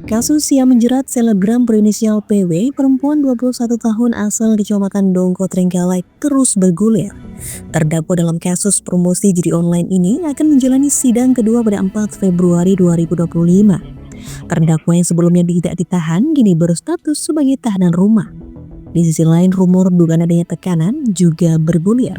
Kasus yang menjerat selebgram berinisial PW, perempuan 21 tahun asal Kecamatan Dongko Trenggalek terus bergulir. Terdakwa dalam kasus promosi judi online ini akan menjalani sidang kedua pada 4 Februari 2025. Terdakwa yang sebelumnya tidak ditahan kini berstatus sebagai tahanan rumah. Di sisi lain, rumor dugaan adanya tekanan juga bergulir.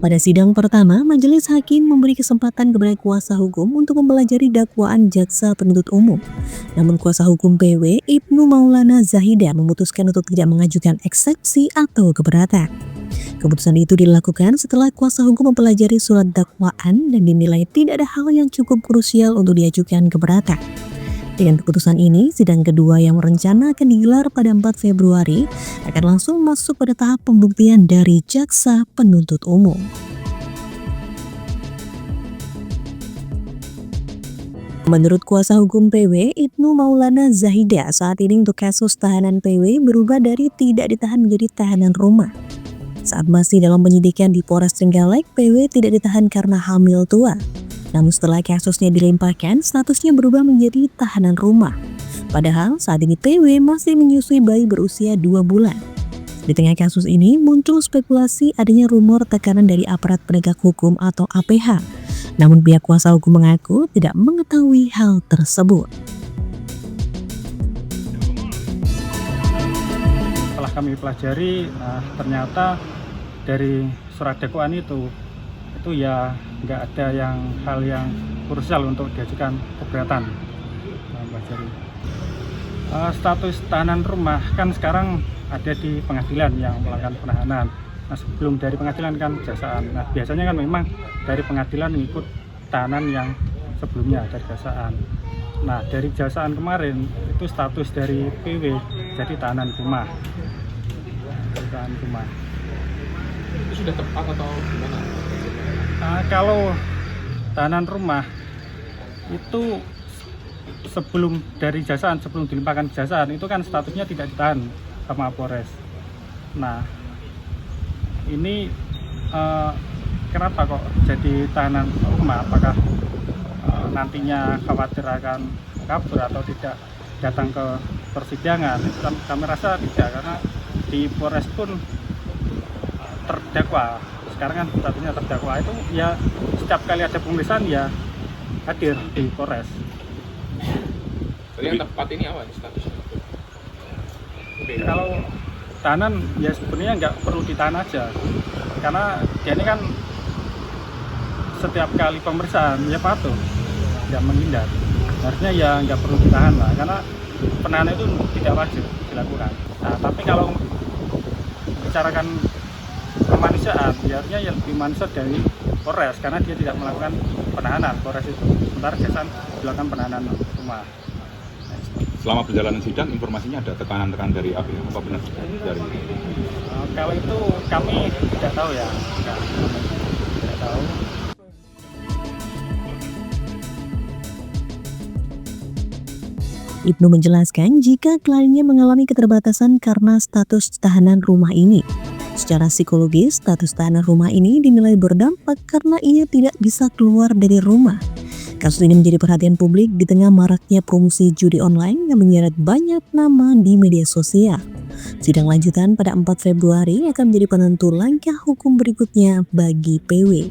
Pada sidang pertama, majelis hakim memberi kesempatan kepada kuasa hukum untuk mempelajari dakwaan jaksa penuntut umum. Namun kuasa hukum PW, Ibnu Maulana Zahida, memutuskan untuk tidak mengajukan eksepsi atau keberatan. Keputusan itu dilakukan setelah kuasa hukum mempelajari surat dakwaan dan dinilai tidak ada hal yang cukup krusial untuk diajukan keberatan. Dengan keputusan ini, sidang kedua yang rencana akan digelar pada 4 Februari akan langsung masuk pada tahap pembuktian dari jaksa penuntut umum. Menurut kuasa hukum PW, Ibnu Maulana Zahida, saat ini untuk kasus tahanan PW berubah dari tidak ditahan menjadi tahanan rumah. Saat masih dalam penyidikan di Polres Trenggalek, PW tidak ditahan karena hamil tua. Namun setelah kasusnya dilimpahkan, statusnya berubah menjadi tahanan rumah. Padahal saat ini PW masih menyusui bayi berusia 2 bulan. Di tengah kasus ini muncul spekulasi adanya rumor tekanan dari aparat penegak hukum atau APH. Namun pihak kuasa hukum mengaku tidak mengetahui hal tersebut. Setelah kami pelajari, ternyata dari surat dakwaan itu ya nggak ada hal yang krusial untuk diajukan keberatan. Status tahanan rumah kan sekarang ada di pengadilan yang melakukan penahanan. Nah, sebelum dari pengadilan kan kejaksaan. Nah, biasanya kan memang dari pengadilan mengikut tahanan yang sebelumnya dari kejaksaan. Nah, dari kejaksaan kemarin itu status dari PW jadi tahanan rumah. Tahanan rumah. Itu sudah tepat atau gimana? Kalau tahanan rumah itu sebelum dari kejaksaan, sebelum dilimpahkan kejaksaan itu kan statusnya tidak ditahan sama Polres. Nah, ini kenapa kok jadi tahanan rumah? Apakah nantinya khawatir akan kabur atau tidak datang ke persidangan? Kami rasa tidak, karena di Polres pun terdakwa, sekarang kan statusnya terdakwa, itu ya setiap kali ada pemeriksaan ya hadir di Polres. Jadi yang tepat ini apa statusnya? Kalau tahanan ya sebenarnya nggak perlu ditahan aja, karena dia ini kan setiap kali pemeriksaan ya patuh, nggak menghindar. Harusnya ya nggak perlu ditahan lah, karena penahanan itu tidak wajib dilakukan. Nah, tapi kalau bicarakan kemanusiaan, ya harusnya yang lebih manusia dari Polres, karena dia tidak melakukan penahanan. Polres itu sementara kejaksaan dilakukan penahanan rumah. Selama perjalanan sidang, informasinya ada tekanan-tekanan dari APH, apa benar dari? Kalau itu kami tidak tahu ya, tidak tahu. Ibnu menjelaskan jika kliennya mengalami keterbatasan karena status tahanan rumah ini. Secara psikologis, status tahanan rumah ini dinilai berdampak karena ia tidak bisa keluar dari rumah. Kasus ini menjadi perhatian publik di tengah maraknya promosi judi online yang menyeret banyak nama di media sosial. Sidang lanjutan pada 4 Februari akan menjadi penentu langkah hukum berikutnya bagi PW.